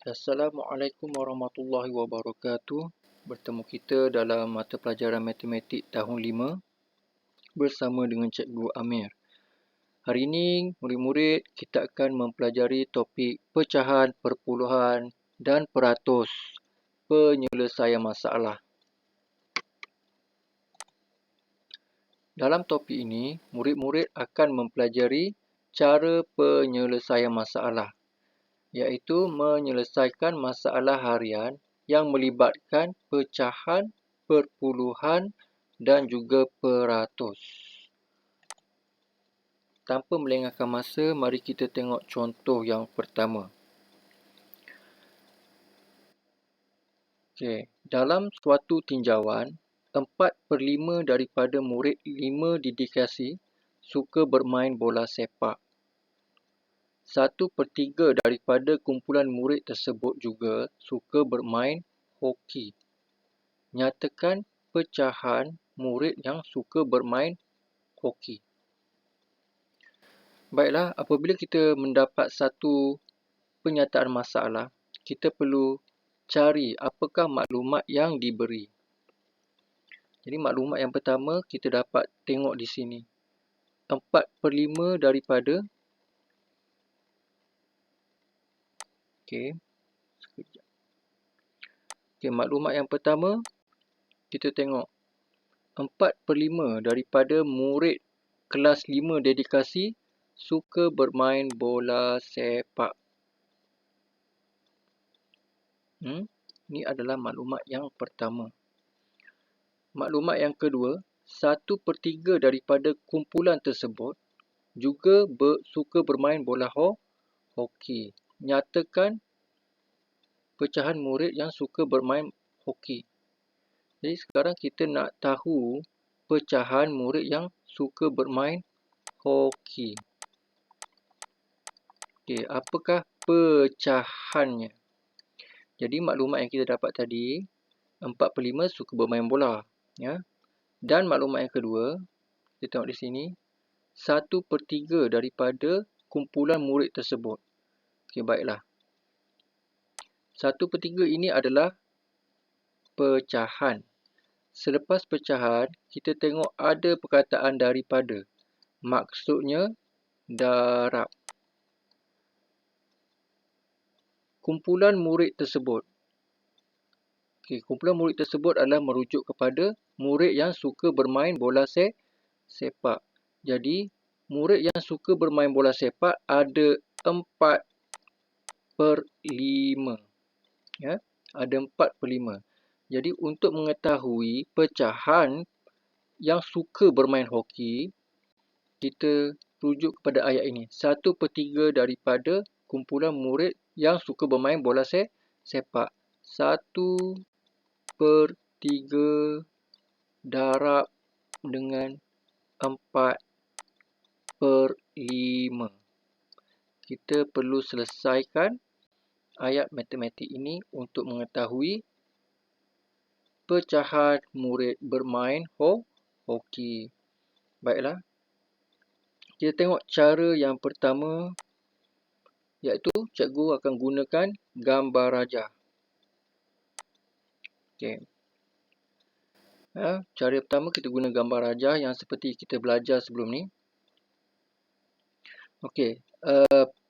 Assalamualaikum warahmatullahi wabarakatuh. Bertemu kita dalam mata pelajaran matematik tahun 5 bersama dengan Cikgu Amir. Hari ini, murid-murid, kita akan mempelajari topik pecahan, perpuluhan dan peratus penyelesaian masalah. Dalam topik ini, murid-murid akan mempelajari cara penyelesaian masalah, iaitu menyelesaikan masalah harian yang melibatkan pecahan, perpuluhan dan juga peratus. Tanpa melengahkan masa, mari kita tengok contoh yang pertama. Dalam suatu tinjauan, 4/5 daripada murid 5 didikasi suka bermain bola sepak. 1/3 daripada kumpulan murid tersebut juga suka bermain hoki. Nyatakan pecahan murid yang suka bermain hoki. Baiklah, apabila kita mendapat satu penyataan masalah, kita perlu cari apakah maklumat yang diberi. Jadi maklumat yang pertama kita dapat tengok di sini. 4/5 daripada maklumat yang pertama kita tengok 4/5 daripada murid kelas 5 dedikasi suka bermain bola sepak. Ini adalah maklumat yang pertama. Maklumat yang kedua, 1/3 daripada kumpulan tersebut juga suka bermain bola hoki. Nyatakan pecahan murid yang suka bermain hoki. Jadi sekarang kita nak tahu pecahan murid yang suka bermain hoki. Apakah pecahannya? Jadi maklumat yang kita dapat tadi, 4/5 suka bermain bola. Dan maklumat yang kedua, kita tengok di sini, 1/3 daripada kumpulan murid tersebut. Baiklah. 1/3 ini adalah pecahan. Selepas pecahan, kita tengok ada perkataan daripada. Maksudnya, darab. Kumpulan murid tersebut. Kumpulan murid tersebut adalah merujuk kepada murid yang suka bermain bola sepak. Jadi, murid yang suka bermain bola sepak ada 4/5. Ada 4/5. Jadi, untuk mengetahui pecahan yang suka bermain hoki, kita rujuk kepada ayat ini. 1/3 daripada kumpulan murid yang suka bermain bola sepak. 1/3 darab dengan 4/5. Kita perlu selesaikan ayat matematik ini untuk mengetahui pecahan murid bermain hoki. Baiklah. Kita tengok cara yang pertama, iaitu cikgu akan gunakan gambar rajah. Cara pertama kita guna gambar rajah yang seperti kita belajar sebelum ni.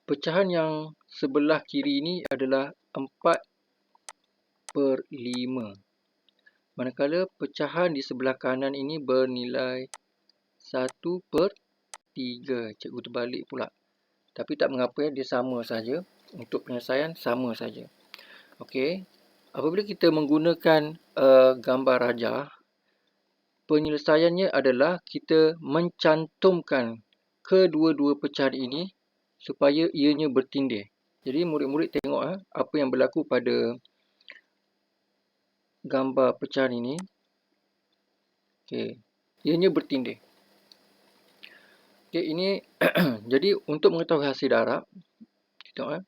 Pecahan yang sebelah kiri ini adalah 4/5. Manakala pecahan di sebelah kanan ini bernilai 1/3. Cikgu terbalik pula. Tapi tak mengapa, dia sama saja. Untuk penyelesaian sama saja. Apabila kita menggunakan gambar rajah, penyelesaiannya adalah kita mencantumkan kedua-dua pecahan ini supaya ianya bertindih. Jadi murid-murid tengok apa yang berlaku pada gambar pecahan ini. Ianya bertindih. Ini jadi untuk mengetahui hasil darab, kita tengok.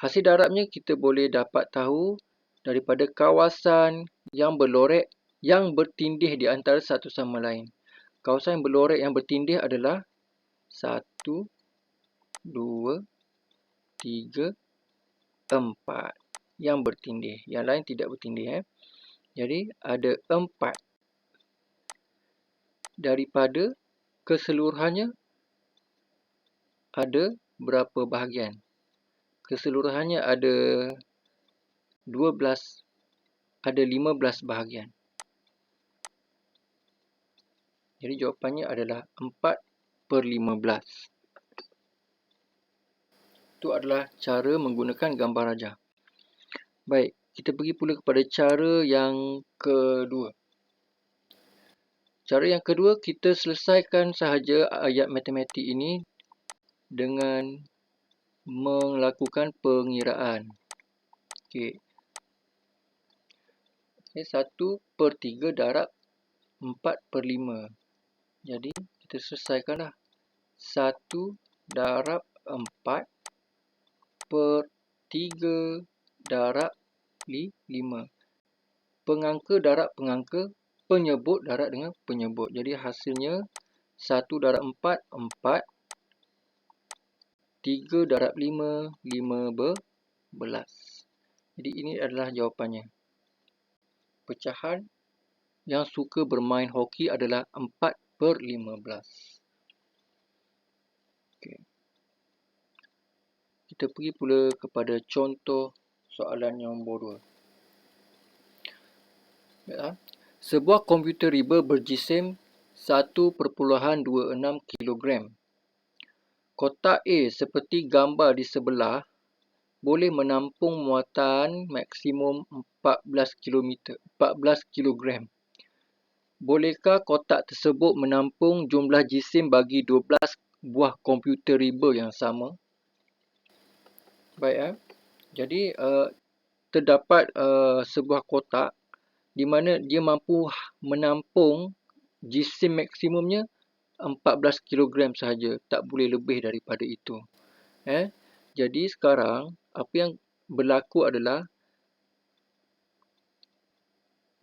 Hasil darabnya kita boleh dapat tahu daripada kawasan yang berlorek yang bertindih di antara satu sama lain. Kawasan yang berlorek yang bertindih adalah 1, 2, 3, 4 yang bertindih. Yang lain tidak bertindih. Jadi ada 4. Daripada keseluruhannya ada berapa bahagian? Keseluruhannya ada 12, ada 15 bahagian. Jadi jawapannya adalah 4/15. Itu adalah cara menggunakan gambar rajah. Baik, kita pergi pula kepada cara yang kedua. Cara yang kedua, kita selesaikan sahaja ayat matematik ini dengan melakukan pengiraan. Okey. 1/3 darab 4/5. Jadi, kita selesaikanlah. 1 darab 4 per 3 darab 5. Pengangka darab pengangka, penyebut darab dengan penyebut. Jadi, hasilnya 1 darab 4, 4. 3 darab 5, 15. Jadi, ini adalah jawapannya. Pecahan yang suka bermain hoki adalah 4/15. Okay. Kita pergi pula kepada contoh soalan nombor 2. Ya. Sebuah komputer riba berjisim 1.26 kg. Kotak A seperti gambar di sebelah boleh menampung muatan maksimum 14 kg. Bolehkah kotak tersebut menampung jumlah jisim bagi 12 buah komputer riba yang sama? Baik. Jadi terdapat sebuah kotak di mana dia mampu menampung jisim maksimumnya 14 kg sahaja, tak boleh lebih daripada itu. Jadi sekarang apa yang berlaku adalah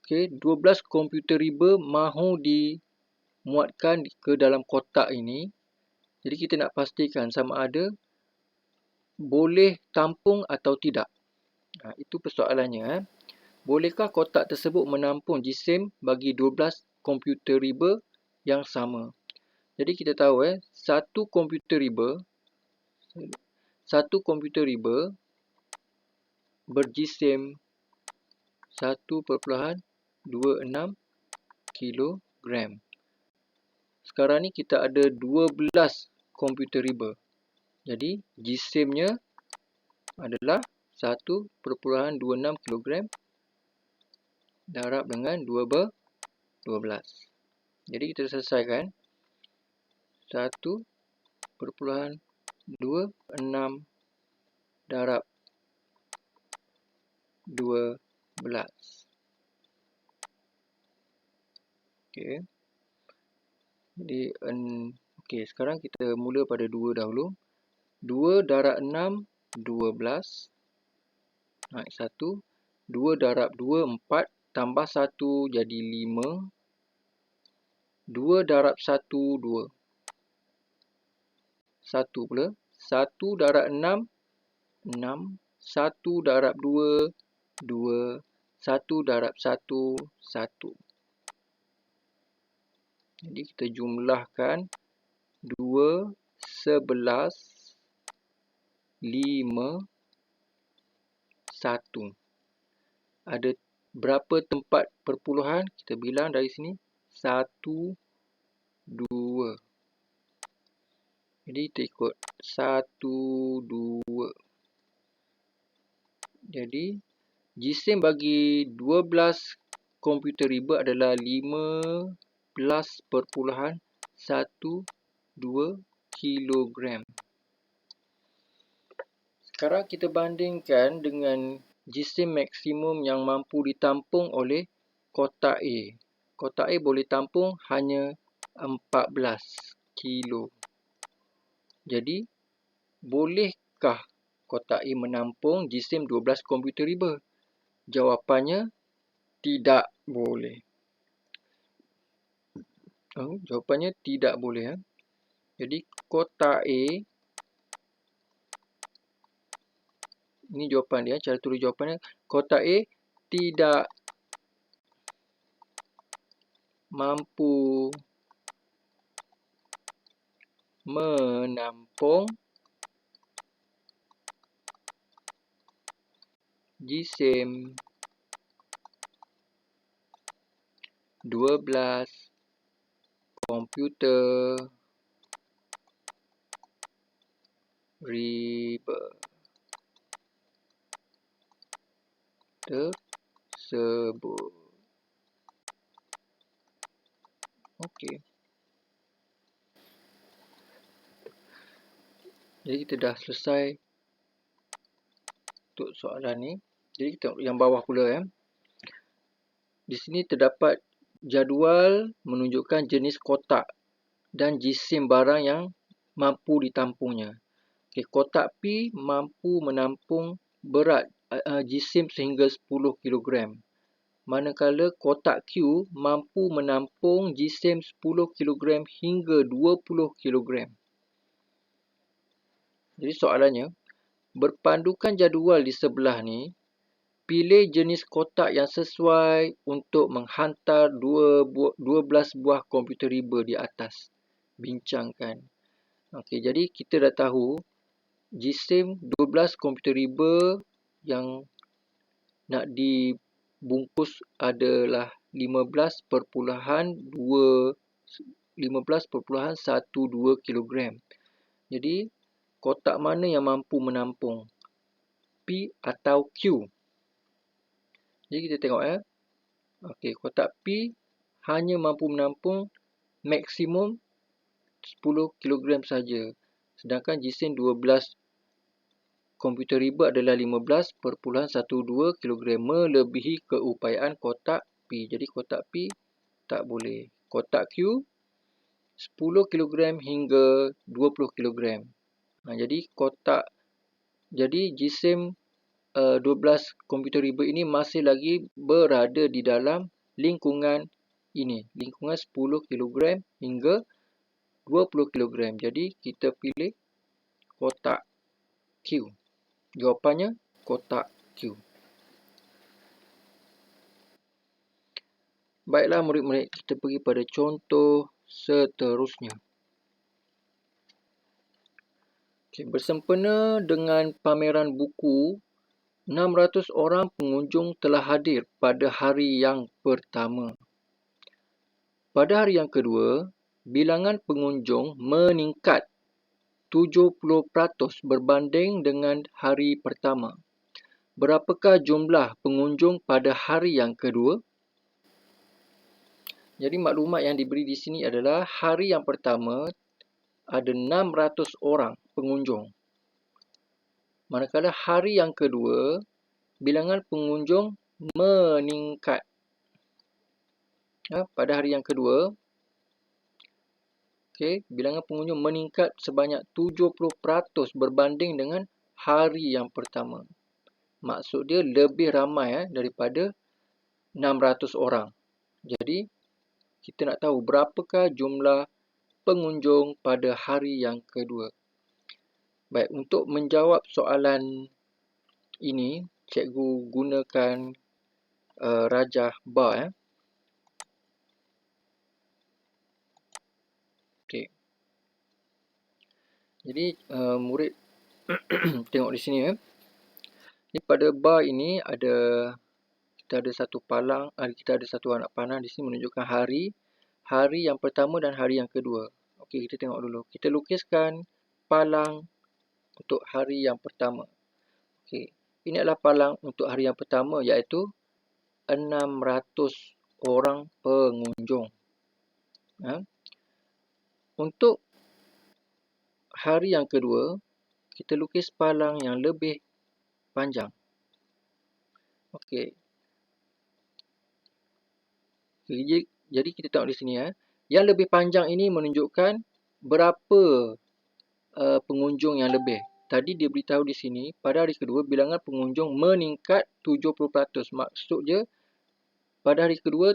12 komputer riba mahu dimuatkan ke dalam kotak ini. Jadi kita nak pastikan sama ada boleh tampung atau tidak. Itu persoalannya. Bolehkah kotak tersebut menampung jisim bagi 12 komputer riba yang sama? Jadi kita tahu satu komputer riba berjisim 1.26 kilogram. Sekarang ni kita ada 12 komputer riba. Jadi jisimnya adalah 1.26 kilogram darab dengan 12. Jadi kita selesaikan 1.26 darab 12. Okey. Jadi sekarang kita mula pada 2 dahulu. 2 darab 6 12. Naik 1. 2 darab 2 4 tambah 1 jadi 5. 2 darab 1 2. 1 pula. 1 darab 6 6. 1 darab 2 2. 1 darab 1 1. Jadi kita jumlahkan 2, 11, 5, 1. Ada berapa tempat perpuluhan? Kita bilang dari sini 1, 2. Jadi kita ikut 1, 2. Jadi jisim bagi 12 komputer riba adalah 15.12 kilogram. Sekarang kita bandingkan dengan jisim maksimum yang mampu ditampung oleh kotak A. Kotak A boleh tampung hanya 14 kilo. Jadi, bolehkah kotak A menampung jisim 12 komputer riba? Jawapannya tidak boleh. Jawapannya tidak boleh. Jadi kotak A Ini jawapan dia, cara tulis jawapannya. Kotak A tidak mampu menampung jisim 12 komputer riba tersebut. Okey. Jadi kita dah selesai untuk soalan ni. Jadi kita tengok yang bawah pula ya. Di sini terdapat jadual menunjukkan jenis kotak dan jisim barang yang mampu ditampungnya. Okay, kotak P mampu menampung berat jisim sehingga 10 kg. Manakala kotak Q mampu menampung jisim 10 kg hingga 20 kg. Jadi soalannya, berpandukan jadual di sebelah ni, pilih jenis kotak yang sesuai untuk menghantar 12 buah komputer riba di atas. Bincangkan. Okey, jadi kita dah tahu jisim 12 komputer riba yang nak dibungkus adalah 15.12 kg. Jadi kotak mana yang mampu menampung? P atau Q? Jadi kita tengok ya. Okey, kotak P hanya mampu menampung maksimum 10 kg saja. Sedangkan jisim 12 komputer riba adalah 15.12 kg melebihi keupayaan kotak P. Jadi kotak P tak boleh. Kotak Q 10 kg hingga 20 kg. Jadi jisim 12 komputer riba ini masih lagi berada di dalam lingkungan ini. Lingkungan 10 kg hingga 20 kg. Jadi kita pilih kotak Q. Jawapannya kotak Q. Baiklah murid-murid, kita pergi pada contoh seterusnya. Okay, bersempena dengan pameran buku, 600 orang pengunjung telah hadir pada hari yang pertama. Pada hari yang kedua, bilangan pengunjung meningkat 70% berbanding dengan hari pertama. Berapakah jumlah pengunjung pada hari yang kedua? Jadi maklumat yang diberi di sini adalah hari yang pertama ada 600 orang pengunjung. Manakala hari yang kedua, bilangan pengunjung meningkat. Pada hari yang kedua, bilangan pengunjung meningkat sebanyak 70% berbanding dengan hari yang pertama. Maksud dia lebih ramai daripada 600 orang. Jadi, kita nak tahu berapakah jumlah pengunjung pada hari yang kedua. Baik, untuk menjawab soalan ini, cikgu gunakan rajah bar. Okey. Jadi, murid tengok di sini. Jadi, pada bar ini kita ada satu palang, kita ada satu anak panah di sini menunjukkan hari yang pertama dan hari yang kedua. Okey, kita tengok dulu. Kita lukiskan palang untuk hari yang pertama. Okey, ini adalah palang untuk hari yang pertama iaitu 600 orang pengunjung. Untuk hari yang kedua, kita lukis palang yang lebih panjang. Okey. Jadi kita tengok di sini Yang lebih panjang ini menunjukkan berapa pengunjung yang lebih. Tadi dia beritahu di sini, pada hari kedua bilangan pengunjung meningkat 70%. Maksud dia, pada hari kedua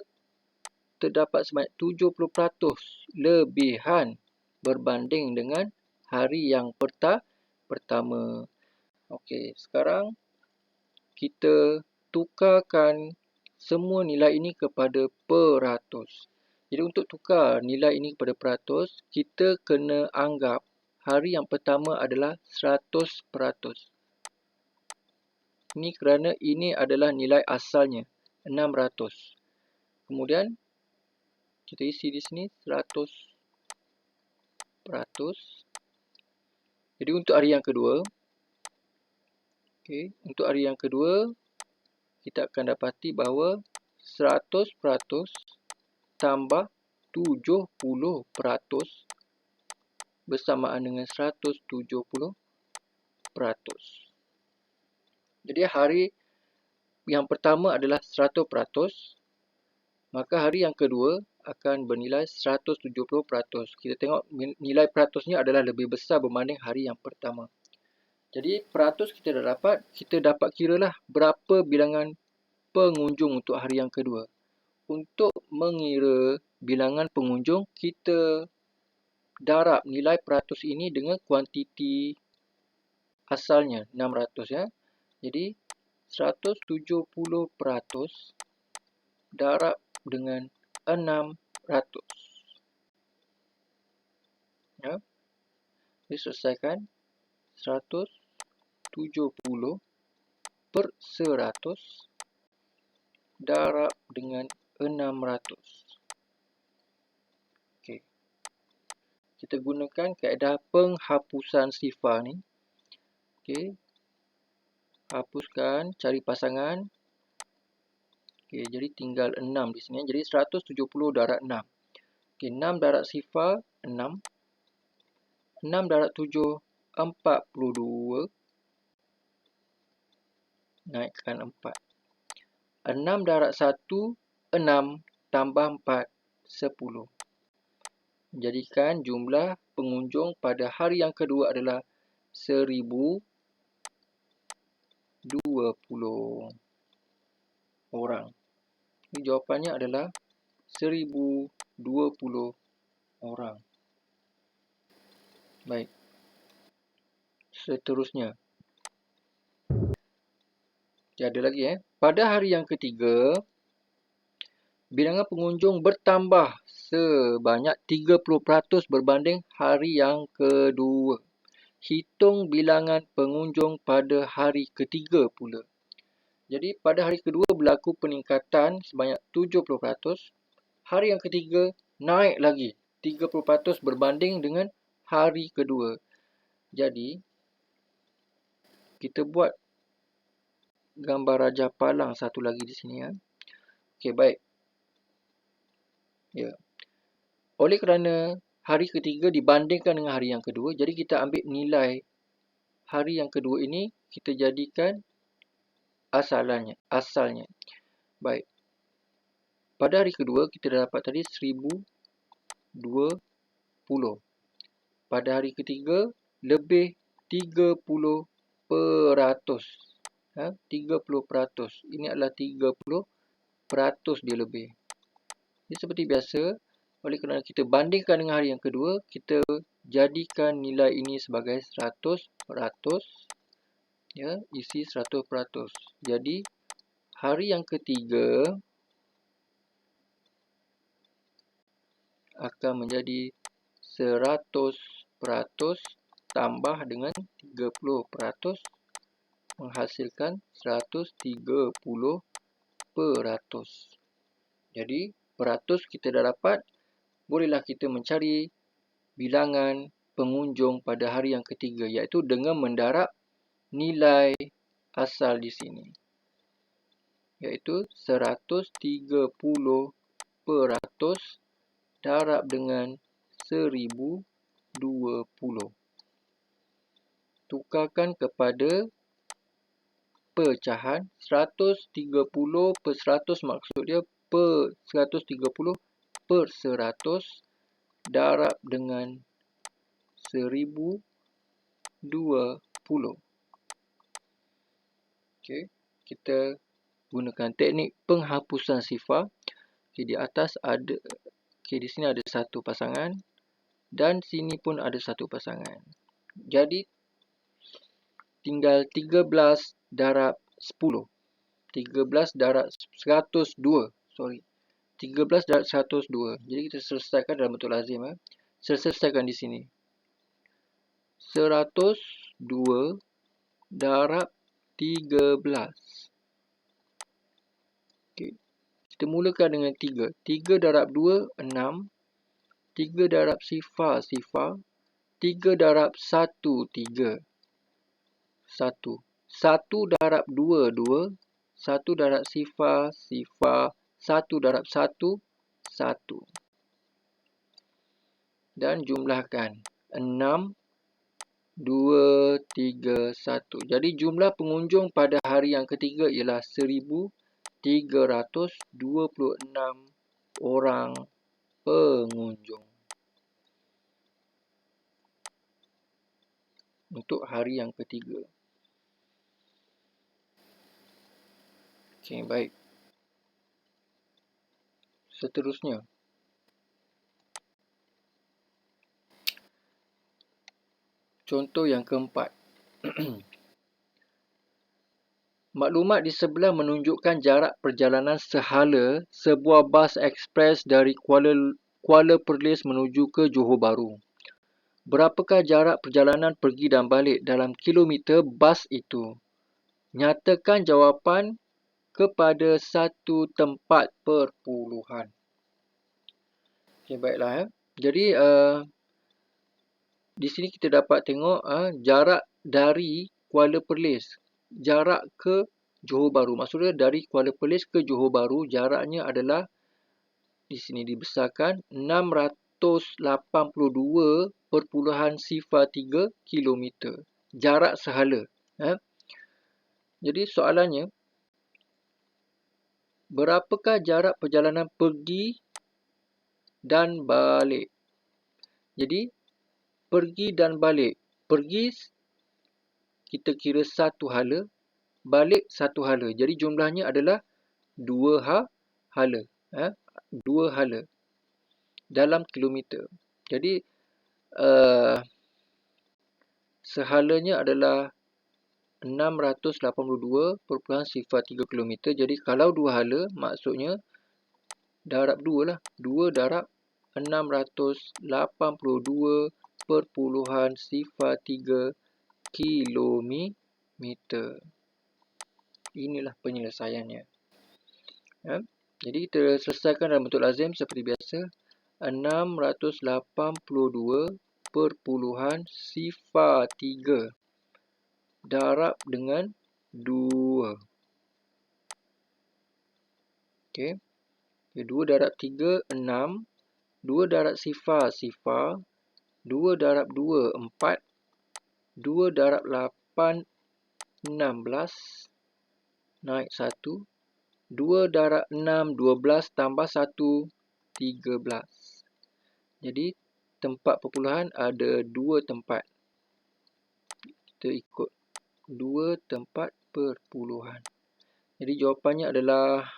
terdapat sebanyak 70% lebihan berbanding dengan hari yang pertama. Okey, sekarang kita tukarkan semua nilai ini kepada peratus. Jadi untuk tukar nilai ini kepada peratus, kita kena anggap hari yang pertama adalah 100%. Ini kerana ini adalah nilai asalnya, 600. Kemudian kita isi di sini 100%. Jadi untuk hari yang kedua, untuk hari yang kedua, kita akan dapati bahawa 100% tambah 70% bersamaan dengan 170%. Jadi hari yang pertama adalah 100%, maka hari yang kedua akan bernilai 170%. Kita tengok nilai peratusnya adalah lebih besar berbanding hari yang pertama. Jadi peratus kita dah dapat, kita dapat kiralah berapa bilangan pengunjung untuk hari yang kedua. Untuk mengira bilangan pengunjung, kita darab nilai peratus ini dengan kuantiti asalnya, 600 ya. Jadi 170% darab dengan 600. Ya. Jadi selesaikan 170 per 100 darab dengan 600. Okey. Kita gunakan kaedah penghapusan sifar ni. Okey. Hapuskan, cari pasangan. Okey, jadi tinggal 6 di sini. Jadi 170 darab 6. Okey, 6 darab sifar 6. 6 darab 7 42. Naikkan 4. 6 darab 1 6 tambah 4 10. Jadikan jumlah pengunjung pada hari yang kedua adalah 1020 orang. Ini jawapannya adalah 1020 orang. Baik. Seterusnya. Ada lagi Pada hari yang ketiga, bilangan pengunjung bertambah sebanyak 30% berbanding hari yang kedua. Hitung bilangan pengunjung pada hari ketiga pula. Jadi pada hari kedua berlaku peningkatan sebanyak 70%. Hari yang ketiga naik lagi 30% berbanding dengan hari kedua. Jadi kita buat gambar Raja Palang satu lagi di sini Okey, baik. Ya. Oleh kerana hari ketiga dibandingkan dengan hari yang kedua, jadi kita ambil nilai hari yang kedua ini, kita jadikan asalnya. Baik. Pada hari kedua kita dah dapat tadi 1020. Pada hari ketiga lebih 30%. 30%. Ini adalah 30% dia lebih. Jadi seperti biasa, oleh kerana kita bandingkan dengan hari yang kedua, kita jadikan nilai ini sebagai 100%. Ya, isi 100%. Jadi hari yang ketiga akan menjadi 100% tambah dengan 30%. Menghasilkan 130%. Jadi, peratus kita dah dapat. Bolehlah kita mencari bilangan pengunjung pada hari yang ketiga, iaitu dengan mendarab nilai asal di sini, iaitu 130% darab dengan 1020. Tukarkan kepada pecahan. 130 per 100 maksud dia 130 per 100 darab dengan 1020. Okey, kita gunakan teknik penghapusan sifar. Okey, di atas ada, di sini ada satu pasangan dan sini pun ada satu pasangan. Jadi tinggal 13 darab 10. 13 darab 102. Sorry. 13 darab 102. Jadi kita selesaikan dalam bentuk lazim. Saya selesaikan di sini. 102 darab 13. Okay. Kita mulakan dengan 3. 3 darab 2, 6. 3 darab sifar, 3 darab 1, 3. 1. 1 darab 2, 2. 1 darab sifar, 1 darab 1, 1. Dan jumlahkan. 6, 2, 3, 1. Jadi jumlah pengunjung pada hari yang ketiga ialah 1,326 orang pengunjung. Untuk hari yang ketiga. Okey, baik. Seterusnya. Contoh yang keempat. Maklumat di sebelah menunjukkan jarak perjalanan sehala sebuah bas ekspres dari Kuala Perlis menuju ke Johor Bahru. Berapakah jarak perjalanan pergi dan balik dalam kilometer bas itu? Nyatakan jawapan kepada satu tempat perpuluhan. Okey, baiklah. Jadi, di sini kita dapat tengok jarak dari Kuala Perlis. Jarak ke Johor Bahru. Maksudnya dari Kuala Perlis ke Johor Bahru, jaraknya adalah di sini dibesarkan 682.03 km. Jarak sehala. Jadi soalannya, berapakah jarak perjalanan pergi dan balik? Jadi, pergi dan balik. Pergi kita kira satu hala, balik satu hala. Jadi jumlahnya adalah dua hala. Dua hala dalam kilometer. Jadi sehalanya adalah 682.03 km. Jadi kalau dua hala, maksudnya darab 2 lah. 2 darab 682.03 kilometer. Inilah penyelesaiannya. Jadi kita selesaikan dalam bentuk lazim seperti biasa. 682.03 darab dengan 2. Okey. 2 darab 3, 6. 2 darab sifar, 2 darab 2, 4. 2 darab 8, 16. Naik 1. 2 darab 6, 12 tambah 1, 13. Jadi tempat perpuluhan ada 2 tempat. Kita ikut 2 tempat perpuluhan. Jadi jawapannya adalah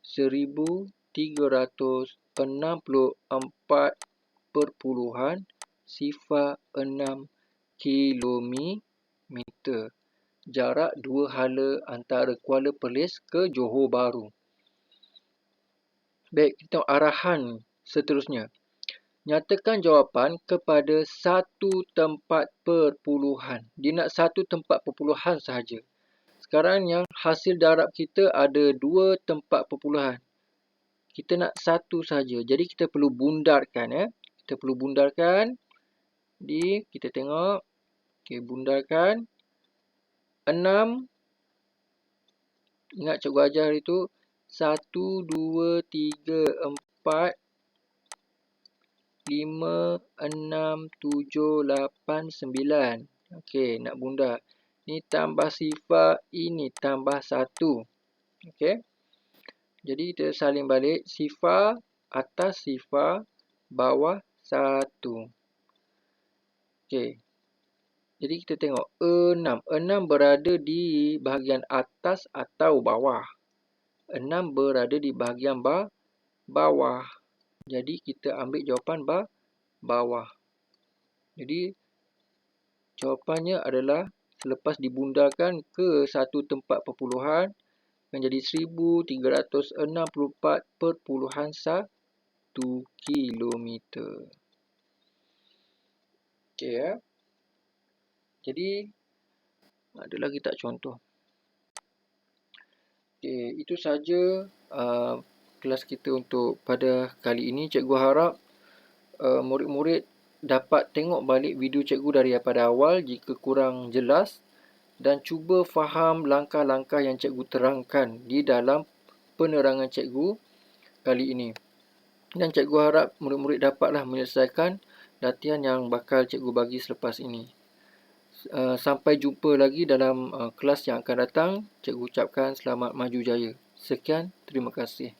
1364.06 kilometer. Jarak dua hala antara Kuala Perlis ke Johor Bahru. Baik, kita tengok arahan seterusnya. Nyatakan jawapan kepada satu tempat perpuluhan. Dia nak satu tempat perpuluhan sahaja. Sekarang yang hasil darab kita ada 2 tempat perpuluhan. Kita nak satu saja. Jadi kita perlu bundarkan. Kita perlu bundarkan. Kita tengok. Okey, bundarkan. 6. Ingat cikgu ajar itu. 1, 2, 3, 4, 5, 6, 7, 8, 9. Okey, nak bundar. Ini tambah sifar, ini tambah 1. Okey. Jadi kita salin balik. Sifar, atas sifar, bawah 1. Okey. Jadi kita tengok 6. 6 berada di bahagian atas atau bawah. 6 berada di bahagian bawah. Jadi kita ambil jawapan bawah. Jadi jawapannya adalah selepas dibundarkan ke satu tempat perpuluhan menjadi 1364.1 kilometer. Okey ya. Jadi ada lagi tak contoh? Okey, itu saja kelas kita untuk pada kali ini. Cikgu harap murid-murid dapat tengok balik video cikgu daripada awal jika kurang jelas dan cuba faham langkah-langkah yang cikgu terangkan di dalam penerangan cikgu kali ini. Dan cikgu harap murid-murid dapatlah menyelesaikan latihan yang bakal cikgu bagi selepas ini. Sampai jumpa lagi dalam kelas yang akan datang. Cikgu ucapkan selamat maju jaya. Sekian, terima kasih.